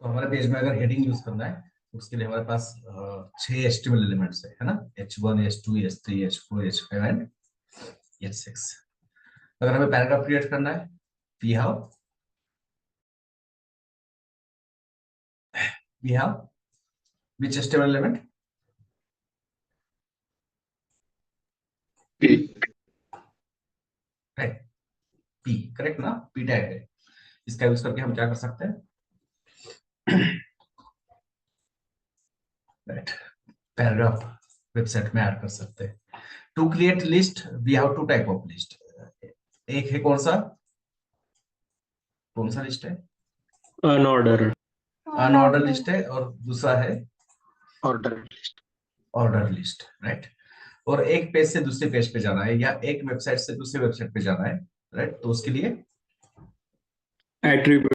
तो हमारे पेज में अगर हेडिंग यूज करना है तो उसके लिए हमारे पास 6 HTML एलिमेंट्स है ना, H1 H2 H3 H4 H5 and H6। अगर हमें पैराग्राफ क्रिएट करना है, we have which HTML element, right, P, correct ना, पी टैग है। इसका यूज करके हम क्या कर सकते हैं, राइट, पैराग्राफ वेबसाइट में ऐड कर सकते हैं। To create list we have two type of list. एक है कौन सा लिस्ट है, अनऑर्डर अनऑर्डर लिस्ट है, और दूसरा है order list. Order list, right. और एक पेज से दूसरे पेज पे जाना है या एक वेबसाइट से दूसरे वेबसाइट पे जाना है, राइट, तो उसके लिए एट्रीब्यूट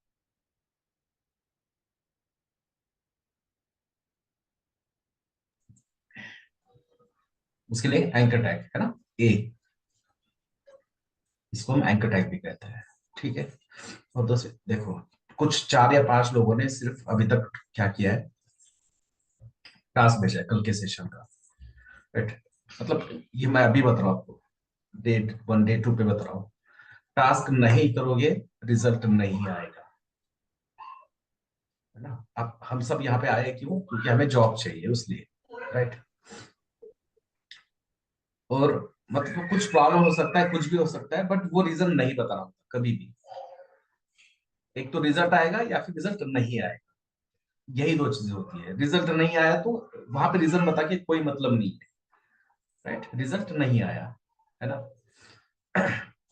एंकर टैग है ना, ए, इसको हम एंकर टैग भी कहते हैं, ठीक है। और देखो कुछ 4 या 5 लोगों ने सिर्फ अभी तक क्या किया है, टास्क भेजा है कल के सेशन का, राइट। मतलब ये मैं अभी बता रहा हूँ आपको, डे 1 डे 2 पे बता रहा हूँ, टास्क नहीं करोगे रिजल्ट नहीं आएगा, है ना। अब हम सब यहाँ पे आए क्यों, क्योंकि हमें जॉब चाहिए उसलिए, राइट। और मतलब कुछ प्रॉब्लम हो सकता है, कुछ भी हो सकता है, बट वो रीजन नहीं बता रहा होता कभी भी। एक तो रिजल्ट आएगा या फिर रिजल्ट नहीं आएगा, यही 2 चीजें होती है। रिजल्ट नहीं आया तो वहां पे रीजन बता के कोई मतलब नहीं है, राइट, रिजल्ट नहीं आया, है ना।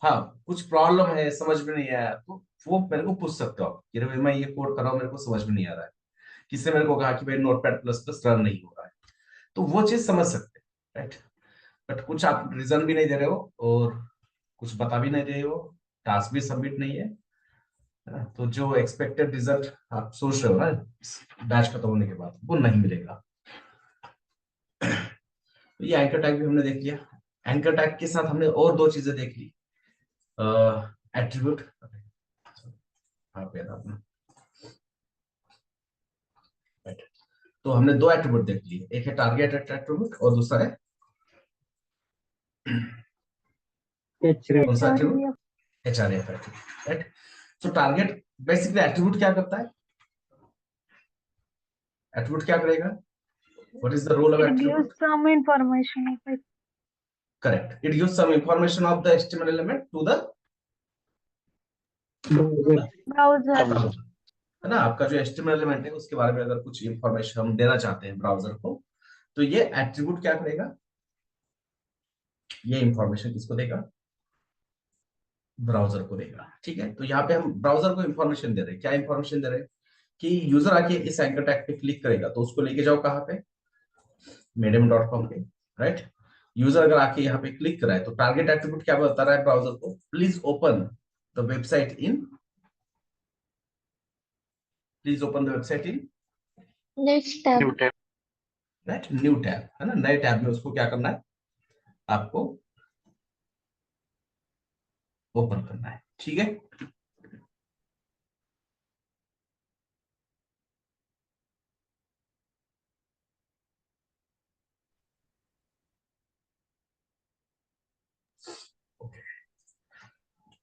हाँ, कुछ प्रॉब्लम है, समझ में नहीं आया, तो वो मेरे को पूछ सकते हो आप कि भाई मैं ये कोड कर रहा हूँ, मेरे को समझ में नहीं आ रहा है। किसी ने मेरे को कहा कि भाई नोटपैड प्लस प्लस रन नहीं हो रहा है, तो वो चीज समझ सकते हैं, राइट। बट कुछ आप रीजन भी नहीं दे रहे हो और कुछ बता भी नहीं रहे हो, टास्क भी सबमिट नहीं है, है ना, तो जो एक्सपेक्टेड रिजल्ट आप सोच रहे हो ना बैच खत्म होने के बाद, वो नहीं मिलेगा। तो ये एंकर टैग भी हमने देख लिया। एंकर टैग के साथ हमने और 2 चीजें देख ली, एट्रीब्यूट, तो हमने 2 एट्रीब्यूट देख लिए, एक है टारगेट एट्रीब्यूट और दूसरा है कौन सा एट्रीब्यूट, HRF एट्रीब्यूट, राइट। तो टारगेट बेसिकली एट्रीब्यूट क्या करता है, एट्रीब्यूट क्या करेगा, what is the role of It attribute, gives some information of it. करेक्ट, it gives some information of the HTML element to the Browser. है ना। आपका जो HTML एलिमेंट है उसके बारे में अगर कुछ इंफॉर्मेशन हम देना चाहते हैं ब्राउजर को, तो ये एट्रीब्यूट क्या करेगा, ये इंफॉर्मेशन किसको देगा, ब्राउजर को देगा, ठीक है। तो यहाँ पे हम ब्राउजर को इंफॉर्मेशन दे रहे हैं, क्या इंफॉर्मेशन दे रहे हैं कि यूजर आके इस एंकर टैग पे क्लिक करेगा तो उसको लेके जाओ कहाँ पे, medium.com पे, राइट। यूजर अगर आके यहाँ पे क्लिक करा है तो टारगेट एट्रीब्यूट क्या बता रहा है ब्राउजर को, please open the website in, please open the website in Next tab. Right, new tab, है ना, नए टैब में उसको क्या करना है, आपको ओपन करना है, ठीक है।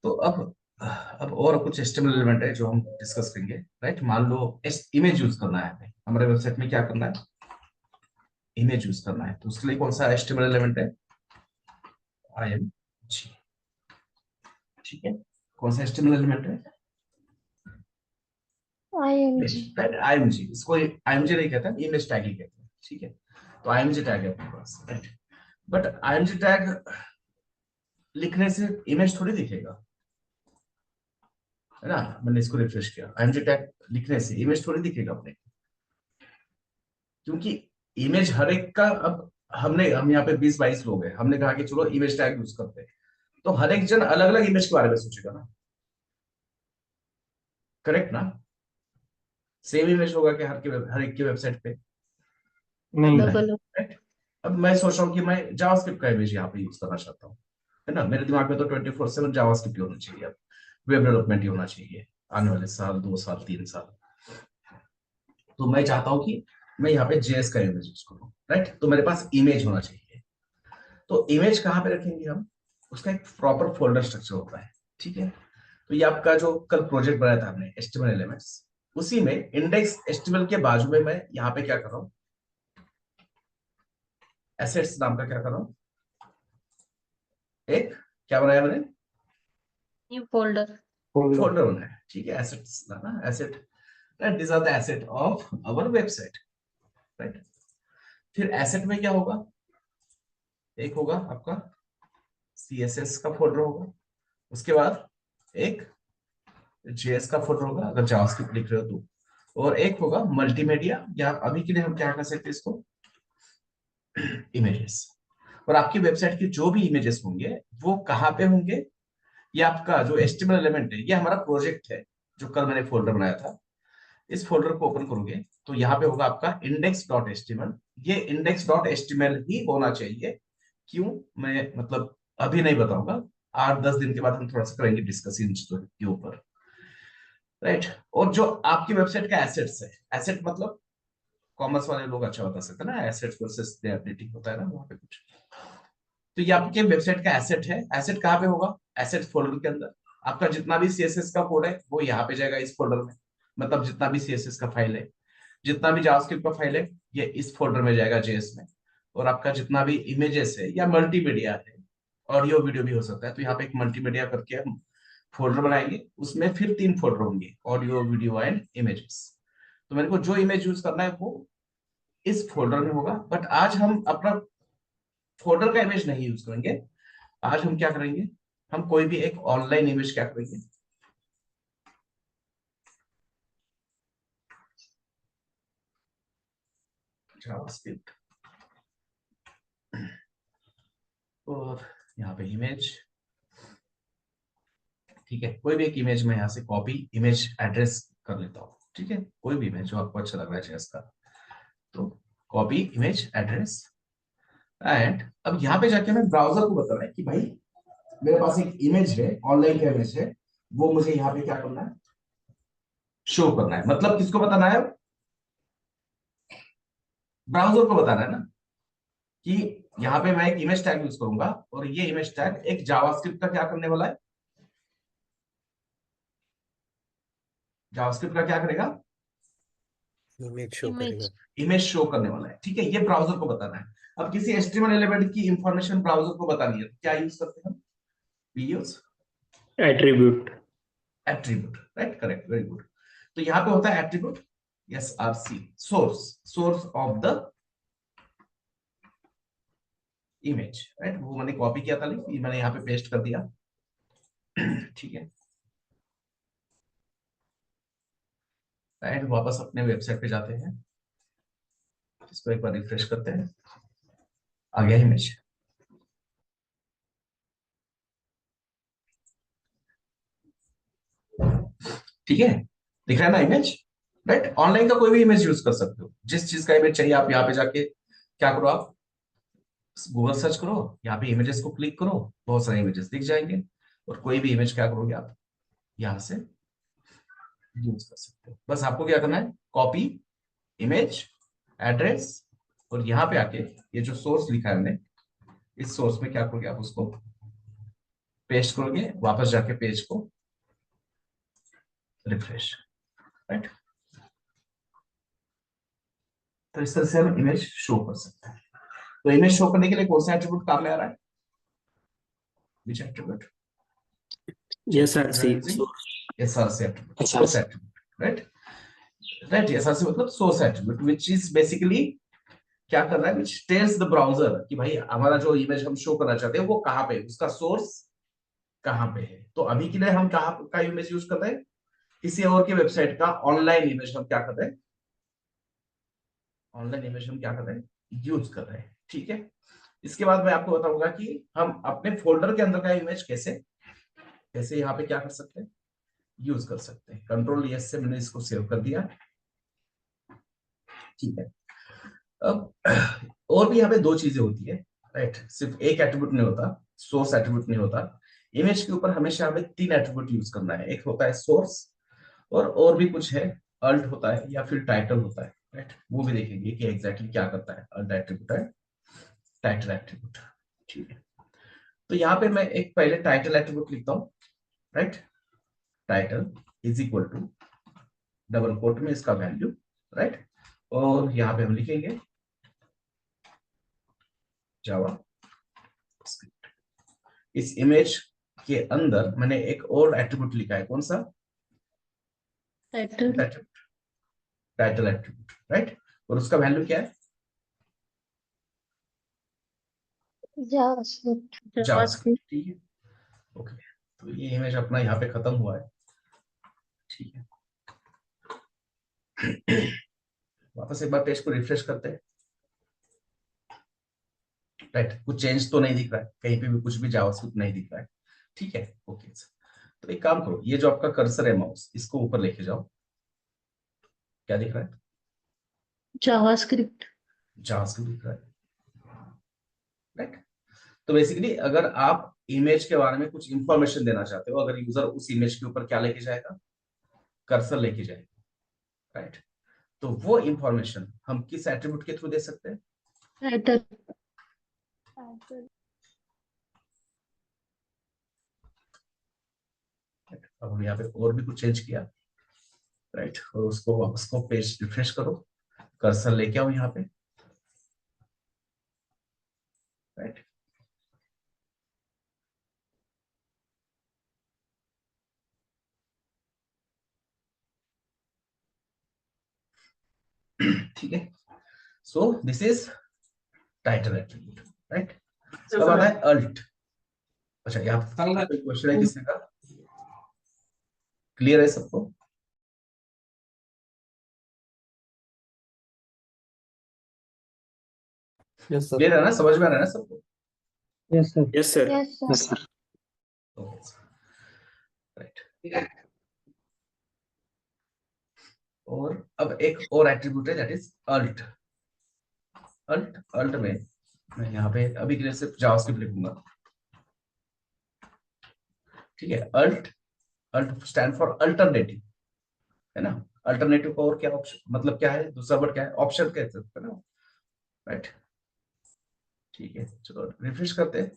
तो अब और कुछ HTML एलिमेंट है जो हम डिस्कस करेंगे, राइट। मान लो इमेज यूज करना है हमें, हमारे वेबसाइट में क्या करना है, इमेज यूज करना है, तो उसके लिए कौन सा HTML एलिमेंट है, IMG, ठीक है। कौन सा HTML एलिमेंट है, IMG. IMG, इसको IMG नहीं कहते, इमेज टैग ही कहते हैं, ठीक है। तो IMG टैग है अपने पास, राइट। बट IMG टैग लिखने से इमेज थोड़ी दिखेगा, है ना। मैंने इसको रिफ्रेश किया, IMG टैग लिखने से इमेज थोड़ी दिखेगा अपने, क्योंकि इमेज हर एक का, अब हम यहाँ पे 20-22 लोग हैं, हमने कहा कि चलो इमेज टैग यूज करते हैं, तो हर एक जन अलग अलग इमेज के बारे में सोचेगा ना, करेक्ट ना। सेम इमेज होगा कि हर एक की वेबसाइट पे नहीं। right? अब मैं सोच रहा हूँ कि मैं जावास्क्रिप्ट का इमेज यहाँ पे यूज करना चाहता हूँ, है ना। मेरे दिमाग में तो 24/7 जावास्क्रिप्ट ही होना चाहिए, अब वेब डेवलपमेंट ही होना चाहिए आने वाले साल, 2 साल, 3 साल, तो मैं चाहता हूं कि मैं यहाँ पे जेएस का इमेज यूज करूँ, राइट? तो मेरे पास इमेज होना चाहिए। तो इमेज कहाँ पे रखेंगे हम? उसका एक प्रॉपर फोल्डर स्ट्रक्चर होता है, ठीक है? तो ये आपका जो कल प्रोजेक्ट बनाया था हमने एचटीएमएल एलिमेंट्स, उसी में इंडेक्स एचटीएमएल के बाजू में मैं यहाँ पे क्या कर रहा हूँ, एसेट्स नाम का क्या कर रहा हूँ, एक क्या बनाया मैंने, न्यू फोल्डर। फोल्डर। फोल्डर बनाया, ठीक है? एसेट्स ना, asset, right? This are the asset of our website, right? फिर एसेट में क्या होगा, एक होगा आपका सीएसएस का फोल्डर होगा, उसके बाद एक जेएस का फोल्डर होगा अगर जावास्क्रिप्ट लिख रहे हो तो, और एक होगा मल्टीमीडिया, या अभी के लिए हम क्या कर सकते हैं इसको, इमेजेस। और आपकी वेबसाइट के जो भी इमेजेस होंगे वो कहाँ पे होंगे, ये आपका जो एचटीएमएल एलिमेंट है, ये हमारा प्रोजेक्ट है जो कल मैंने फोल्डर बनाया था। इस फोल्डर को ओपन करोगे तो यहाँ पे होगा आपका index.html। ये index.html ही होना चाहिए। क्यों, मैं मतलब अभी नहीं बताऊंगा, 8-10 दिन के बाद हम थोड़ा सा करेंगे डिस्कस इन चीजों के ऊपर, राइट? और जो आपकी वेबसाइट का एसेट्स है, एसेट मतलब कॉमर्स वाले लोग अच्छा बता सकते हैं ना, एसेट्स वर्सेस लायबिलिटी होता है ना वहां पे कुछ। तो ये आपके वेबसाइट का एसेट है। एसेट कहाँ पे होगा, एसेट फोल्डर के अंदर। आपका जितना भी सीएसएस का कोड है वो यहाँ पे जाएगा इस फोल्डर में, मतलब जितना भी सीएसएस का फाइल है, जितना भी जावास्क्रिप्ट का फाइल है, ये इस फोल्डर में जाएगा जेएस में। और आपका जितना भी इमेजेस है या मल्टीमीडिया है, ऑडियो वीडियो भी हो सकता है, तो यहाँ पे एक मल्टीमीडिया करके हम फोल्डर बनाएंगे, उसमें फिर 3 फोल्डर होंगे, ऑडियो वीडियो एंड इमेजेस। तो मेरे को जो इमेज यूज करना है वो इस फोल्डर में होगा। बट आज हम अपना फोल्डर का इमेज नहीं यूज करेंगे। आज हम क्या करेंगे, हम कोई भी एक ऑनलाइन इमेज क्या करेंगे, जावास्क्रिप्ट, और यहाँ पे इमेज, ठीक है? कोई भी एक इमेज में यहाँ से कॉपी इमेज एड्रेस कर लेता हूँ, ठीक है? कोई भी इमेज जो आपको अच्छा लग रहा है चेस का, तो कॉपी इमेज एड्रेस। एंड अब यहाँ पे जाके मैं ब्राउजर को बता रहा है कि भाई मेरे पास एक इमेज है, ऑनलाइन का इमेज है, वो मुझे यहाँ पे क्या करना है, शो करना है। मतलब किसको बताना है, ब्राउजर को बताना है ना, कि यहाँ पे मैं एक इमेज टैग यूज करूंगा और ये इमेज टैग एक जावास्क्रिप्ट का क्या करने वाला है, जावास्क्रिप्ट का क्या करेगा, इमेज शो करेगा। इमेज शो करने वाला है, ठीक है? ये ब्राउजर को बताना है। अब किसी एचटीएमएल एलिमेंट की इंफॉर्मेशन ब्राउजर को बतानी है तो क्या यूज करते हैं हम, we use attribute. Attribute, right? Correct, very good. तो यहाँ पे होता है attribute, S RC, source, source of the image, right? वो मैंने कॉपी किया था, लेकिन मैंने यहाँ पे पेस्ट कर दिया, ठीक है? राइट, वापस अपने वेबसाइट पे जाते हैं, इसको एक बार रिफ्रेश करते हैं, आ गया इमेज। ठीक है, दिख रहा है ना इमेज, राइट? ऑनलाइन का कोई भी इमेज यूज कर सकते हो, जिस चीज का इमेज चाहिए आप यहाँ पे जाके क्या करो, आप गूगल सर्च करो, यहाँ पे इमेजेस को क्लिक करो, बहुत सारे इमेजेस दिख जाएंगे, और कोई भी इमेज क्या करोगे आप यहाँ से यूज कर सकते हो। बस आपको क्या करना है, कॉपी इमेज एड्रेस, और यहाँ पे आके ये जो सोर्स लिखा है हमने, इस सोर्स में क्या करोगे आप, उसको पेस्ट करोगे, वापस जाके पेज को रिफ्रेश, राइट? तो इस तरह से हम इमेज शो कर सकते हैं। तो इमेज शो करने के लिए कौन सा एट्रीब्यूट काम में आ रहा है, which attribute, SRC. SRC attribute, source attribute, right? Right, SRC मतलब source attribute, which is basically क्या कर रहा है, व्हिच टेल्स द ब्राउजर कि भाई हमारा जो इमेज हम शो करना चाहते हैं वो कहाँ पे है, उसका सोर्स कहाँ पे है। तो अभी के लिए हम कहाँ का इमेज यूज कर रहे हैं, किसी और की वेबसाइट का ऑनलाइन इमेज हम क्या कर रहे हैं, ऑनलाइन इमेज हम क्या कर रहे हैं, यूज कर रहे हैं, ठीक है? इसके बाद मैं आपको बताऊंगा कि हम अपने फोल्डर के अंदर का इमेज कैसे कैसे यहाँ पे क्या कर सकते हैं, यूज कर सकते हैं। कंट्रोल एस से मैंने इसको सेव कर दिया, ठीक है? अब और भी यहाँ पे 2 चीजें होती है, राइट? सिर्फ एक एट्रीब्यूट नहीं होता, सोर्स एट्रीब्यूट नहीं होता। इमेज के ऊपर हमेशा हमें 3 एट्रीब्यूट यूज करना है, एक होता है सोर्स, और भी कुछ है, अल्ट होता है या फिर टाइटल होता है, राइट, वो भी देखेंगे कि एग्जैक्टली क्या करता है अल्ट एट्रीब्यूट है, टाइटल एट्रीब्यूट। ठीक है, तो यहाँ पे मैं एक पहले टाइटल एट्रीब्यूट लिखता हूँ, right, title is equal to double quote में इसका वैल्यू, राइट, और यहाँ पे हम लिखेंगे जावा स्क्रिप्ट। इस इमेज के अंदर मैंने एक और एट्रीब्यूट लिखा है, कौन सा? टाइटल टाइटल एट्रीब्यूट, राइट, और उसका वैल्यू क्या है? JavaScript JavaScript. ठीक है, ओके, तो ये इमेज अपना यहाँ पे खत्म हुआ है। ठीक है, वापस एक बार पेज को रिफ्रेश करते हैं, राइट, कुछ चेंज तो नहीं दिख रहा है, कहीं पे भी कुछ भी जावास्क्रिप्ट नहीं दिख रहा है। ठीक है, ओके, तो एक काम करो, ये जो आपका कर्सर है माउस, इसको ऊपर लेके जाओ, क्या दिख रहा है? जावास्क्रिप्ट जावास्क्रिप्ट दिख रहा है, राइट। तो बेसिकली अगर आप इमेज के बारे में कुछ इंफॉर्मेशन देना चाहते हो, अगर यूजर उस इमेज के ऊपर क्या लेके जाएगा? कर्सर लेके जाएगा, राइट, तो वो इंफॉर्मेशन हम किस एट्रीब्यूट के थ्रू दे सकते हैं? टाइटल अब हम यहाँ पे और भी कुछ चेंज किया, राइट, और उसको वापस को पेज रिफ्रेश करो, कर्सर लेके आओ यहाँ पे, राइट, ठीक है, so this is title attribute, right. अब आता है अल्ट। अच्छा, यहाँ पे क्वेश्चन है किसी का? क्लियर है सबको? Yes sir. क्लियर है ना, समझ में आ रहा है ना सबको? Yes sir. Yes sir right, और अब एक और एट्रीब्यूट है, that is alt. Alt alt में मैं यहाँ पे अभी के लिए सिर्फ जावास्क्रिप्ट लिखूंगा। ठीक है, alt, alt stand for alternative, है ना। अल्टरनेटिव का और क्या ऑप्शन, मतलब क्या है, दूसरा वर्ड क्या है? ऑप्शन कह सकते हैं ना, राइट। ठीक है, चलो रिफ्रेश करते हैं,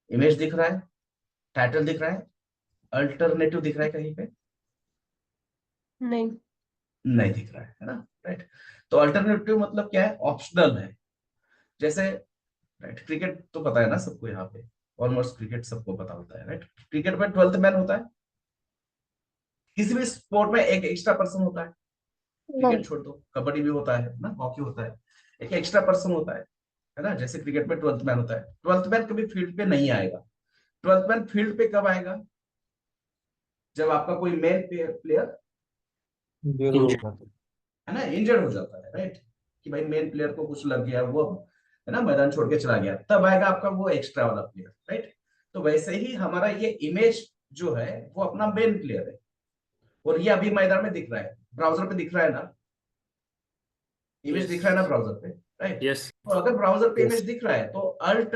इमेज दिख रहा है, टाइटल दिख रहा है, अल्टरनेटिव दिख रहा है कहीं पे? नहीं नहीं दिख रहा है ना, राइट। तो अल्टरनेटिव मतलब क्या है? ऑप्शनल है। जैसे, राइट, क्रिकेट तो पता है ना सबको, यहाँ पे ऑलमोस्ट क्रिकेट सबको पता होता है, राइट। क्रिकेट में 12th मैन होता है, किसी भी स्पोर्ट में एक एक्स्ट्रा पर्सन होता है, नहीं क्रिकेट छोड़ दो, कबड्डी भी होता है ना, हॉकी होता है, एक एक्स्ट्रा पर्सन होता है ना। जैसे क्रिकेट में 12th मैन होता है, 12th मैन कभी फील्ड पे नहीं आएगा। 12th मैन फील्ड पे कब आएगा? जब आपका कोई मेन प्लेयर, है ना, इंजर्ड हो जाता है, राइट, कि भाई मेन प्लेयर को कुछ लग गया, वो, है ना, मैदान छोड़ के चला गया, तब आएगा आपका वो एक्स्ट्रा वाला प्लेयर, राइट। तो वैसे ही हमारा ये इमेज जो है वो अपना मेन प्लेयर है, और ये अभी मैदान में दिख रहा है, ब्राउजर पे दिख रहा है ना, इमेज दिख रहा है ना ब्राउजर पे, राइट। यस। तो अगर ब्राउजर पे Yes. इमेज दिख रहा है तो अल्ट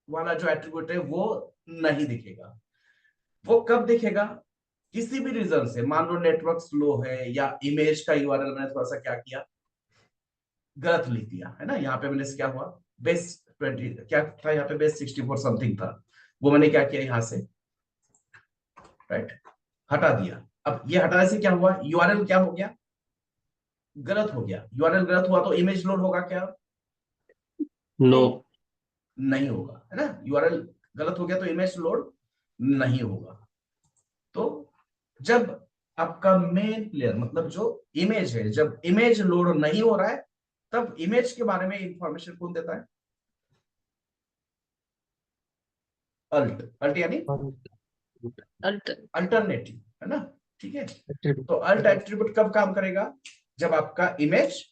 वाला जो एट्रीब्यूट है वो नहीं दिखेगा। वो कब दिखेगा? किसी भी रीजन से, मान लो नेटवर्क स्लो है, या इमेज का यूआरएल मैंने थोड़ा सा क्या किया, गलत लिख दिया, है ना। यहाँ पे मैंने क्या हुआ, बेस 20 क्या था, यहाँ पे बेस 64 समथिंग था, वो मैंने क्या किया यहाँ से, राइट, हटा दिया। अब ये हटाने से क्या हुआ, यूआरएल क्या हो गया, गलत हो गया। यूआरएल गलत हुआ तो इमेज लोड होगा क्या? नो। नहीं होगा, है ना। यूआरएल गलत हो गया तो इमेज लोड नहीं होगा। तो जब आपका मेन प्लेयर, मतलब जो इमेज है, जब इमेज लोड नहीं हो रहा है, तब इमेज के बारे में इंफॉर्मेशन कौन देता है? अल्ट। अल्ट यानी अल्ट अल्टरनेटिव, है ना। ठीक है, Attribute. तो अल्ट एट्रीब्यूट कब काम करेगा? जब आपका इमेज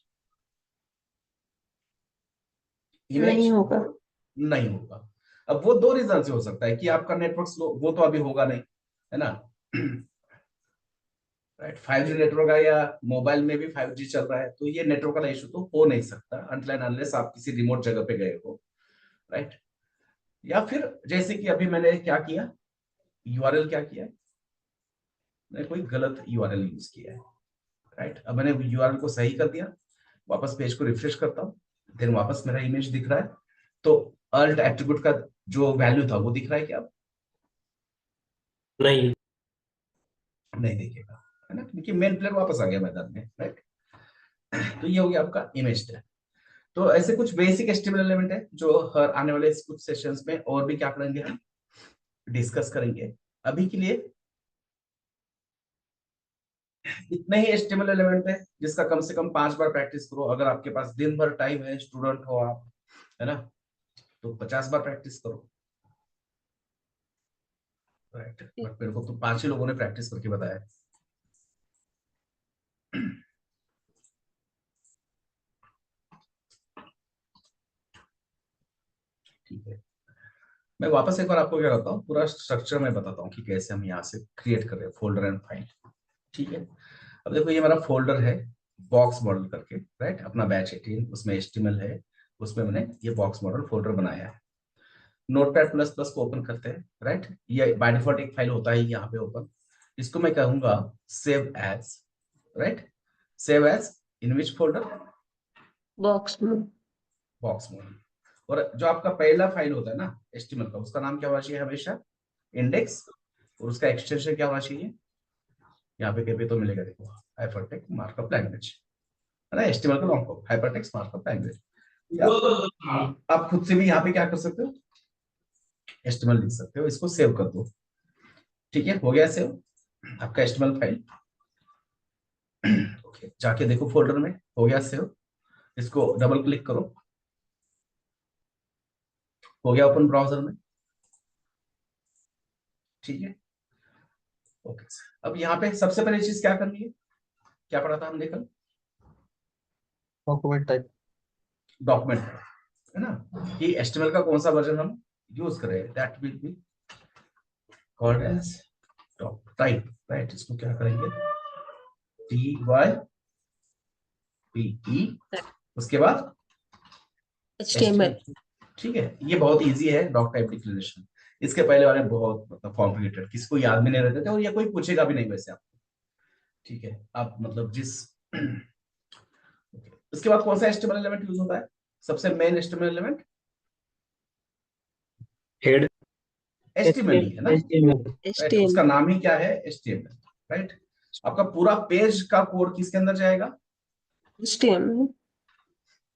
नहीं होगा नहीं होगा। अब वो दो रीजन से हो सकता है कि आपका नेटवर्क स्लो, वो तो अभी होगा नहीं, है ना, राइट। 5G नेटवर्क है, या मोबाइल में भी 5G चल रहा है, तो ये नेटवर्क वाला इशू तो हो नहीं सकता अनटिल अनलेस आप किसी रिमोट जगह पे गए हो, राइट। या फिर जैसे कि अभी मैंने क्या किया, यूआरएल क्या किया है, मैंने कोई गलत यूआरएल यूज किया है, राइट। अब मैंने यूआरएल को सही कर दिया, वापस पेज को रिफ्रेश करता हूँ, देन वापस मेरा इमेज दिख रहा है। तो अल्ट एट्रीब्यूट का जो वैल्यू था वो दिख रहा है क्या? नहीं। नहीं दिखेगा, है ना, क्योंकि मेन प्लेयर वापस आ गया मैदान में, राइट। तो ये हो गया आपका इमेज टैग। तो ऐसे कुछ बेसिक एचटीएमएल एलिमेंट है जो हर आने वाले कुछ सेशंस में और भी क्या करेंगे, हम डिस्कस करेंगे। अभी के लिए इतने ही एचटीएमएल एलिमेंट है जिसका कम से कम 5 बार प्रैक्टिस करो। अगर आपके पास दिन भर टाइम है, स्टूडेंट हो आप, है ना, तो 50 बार प्रैक्टिस करो, राइट। बट मेरे को तो 5 ही लोगों ने प्रैक्टिस करके बताया। ठीक है, मैं वापस एक बार आपको क्या करता हूँ, पूरा स्ट्रक्चर मैं बताता हूँ कि कैसे हम यहाँ से क्रिएट कर रहे हैं फोल्डर एंड फाइल। ठीक है, अब देखो ये मेरा फोल्डर है बॉक्स मॉडल करके, राइट। अपना बैच 18 उसमें एचटीएमएल है, उसमें मैंने ये बॉक्स मॉडल फोल्डर बनाया है। नोटपैड प्लस प्लस को ओपन करते हैं, राइट। ये बाय डिफॉल्ट एक फाइल होता है यहाँ पे ओपन। इसको मैं कहूंगा save as, right. Save as in which folder? Box में। Box model. और जो आपका पहला फाइल होता है ना एचटीएमएल का, उसका नाम क्या होना चाहिए हमेशा? इंडेक्स। और उसका एक्सटेंशन क्या होना चाहिए? यहाँ पे कहीं पे तो मिलेगा, देखो, हाइपरटेक्स्ट मार्कअप लैंग्वेज, है ना। एचटीएमएल का long form hypertext markup language. आप खुद से भी यहाँ पे क्या कर सकते हो, एचटीएमएल लिख सकते हो। इसको सेव कर दो। ठीक है, हो गया सेव आपका एचटीएमएल फाइल। ओके, जाके देखो फोल्डर में, हो गया सेव। इसको डबल क्लिक करो, हो गया ओपन ब्राउजर में। ठीक है, ओके। अब यहाँ पे सबसे पहली चीज क्या करनी है, क्या पढ़ा था हमने कल? Document type. डॉक्यूमेंट, है ना, कि एचटीएमएल का कौन सा वर्जन हम यूज करें, that will be called as doc type, right. इसको क्या करेंगे, TYPE, उसके बाद HTML। ठीक है, ये बहुत इजी है डॉक टाइप डिक्लेरेशन। इसके पहले वाले बहुत मतलब कॉम्प्लिकेटेड, किसी को याद भी नहीं रहते थे और ये कोई पूछेगा भी नहीं वैसे आपको। ठीक है, आप मतलब जिस उसके बाद कौन सा एचटीएमएल एलिमेंट यूज होता है, सबसे main HTML element? Head. HTML ही है ना, राइट। उसका HTML। नाम ही क्या है, एचटीएमएल, राइट। आपका पूरा पेज का कोड किसके अंदर जाएगा? HTML।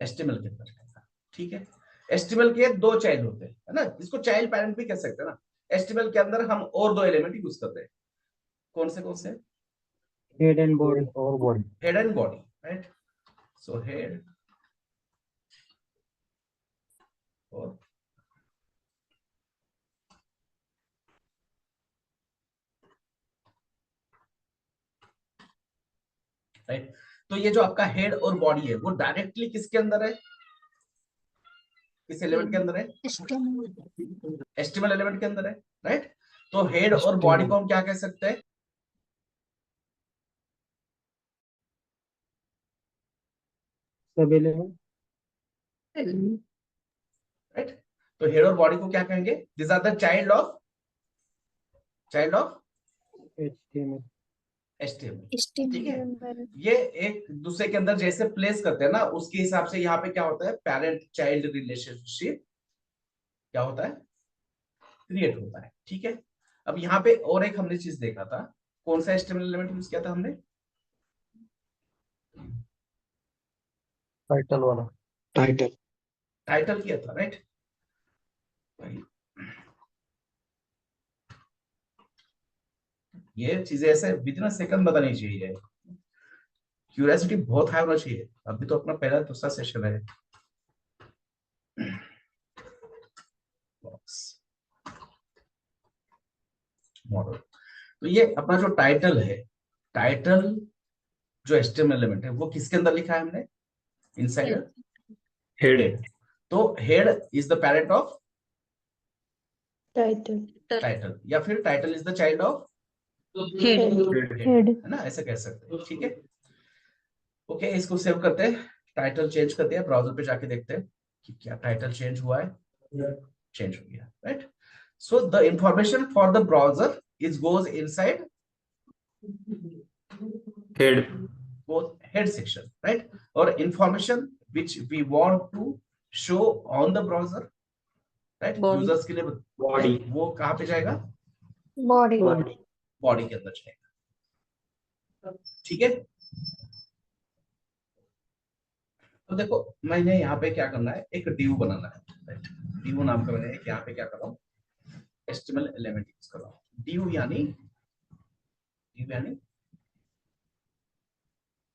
एचटीएमएल के अंदर जाएगा। ठीक है, एचटीएमएल के दो चाइल्ड होते हैं, है ना, इसको चाइल्ड पैरेंट भी कह सकते हैं ना। एचटीएमएल के अंदर हम और दो एलिमेंट यूज करते हैं, कौन से? हेड एंड बॉडी और body. Head and body, right. So head और राइट। तो ये जो आपका हेड और बॉडी है वो डायरेक्टली किसके अंदर है, किस एलिमेंट के अंदर है? एचटीएमएल एलिमेंट के अंदर है, राइट। तो हेड और बॉडी को हम क्या कह सकते हैं? सब एलिमेंट। राइट। तो हेड और बॉडी को क्या कहेंगे? This are the child of HTML। HTML. ठीक है, ये एक दूसरे के अंदर जैसे प्लेस करते हैं ना, उसके हिसाब से यहाँ पे क्या होता है, पेरेंट चाइल्ड रिलेशनशिप क्या होता है, क्रिएट होता है। ठीक है, अब यहाँ पे और एक हमने चीज देखा था, कौन सा एचटीएमएल एलिमेंट यूज किया था हमने? टाइटल वाला। टाइटल। टाइटल किया था, राइट। ये चीजें ऐसे विदिन अ सेकंड बतानी चाहिए, क्यूरियोसिटी बहुत हाई होना चाहिए। अभी तो अपना पहला दूसरा सेशन है। मॉडल, तो ये अपना जो टाइटल है, टाइटल जो एचटीएमएल एलिमेंट है वो किसके अंदर लिखा है हमने? Inside head. तो head is the parent of title. Title, या फिर title is the child of head. Head, है ना, ऐसे कह सकते हैं। ठीक है, ओके, इसको सेव करते हैं, टाइटल चेंज करते हैं, ब्राउजर पे जाके देखते हैं कि क्या टाइटल चेंज हुआ है। चेंज हो गया, right. So the information for the browser is goes inside head. वो हेड सेक्शन, राइट। और information which we want to show on the browser, right, Body. Users के लिए बॉडी वो कहाँ पे जाएगा, Body. बॉडी के अंदर जाएगा। ठीक है, तो देखो मैंने यहाँ पे क्या करना है, एक div बनाना है, राइट। div नाम का मैंने यहाँ पे क्या कर रहा हूँ, HTML एलिमेंट यूज कर रहा हूँ। div यानी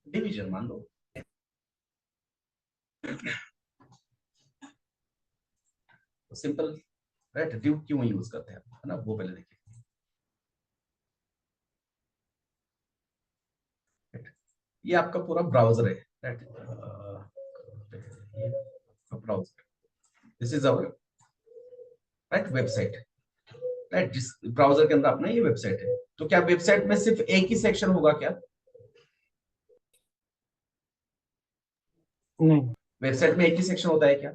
डिवीजन मान लो। तो सिंपल, राइट, div क्यों यूज करते हैं, है ना, वो पहले देखिए। ये आपका पूरा ब्राउजर है, right, browser, this is our, right, website, right. जिस ब्राउजर के अंदर अपना ये वेबसाइट है, तो क्या वेबसाइट में सिर्फ एक ही सेक्शन होगा क्या, नहीं, वेबसाइट में एक ही सेक्शन होता है क्या,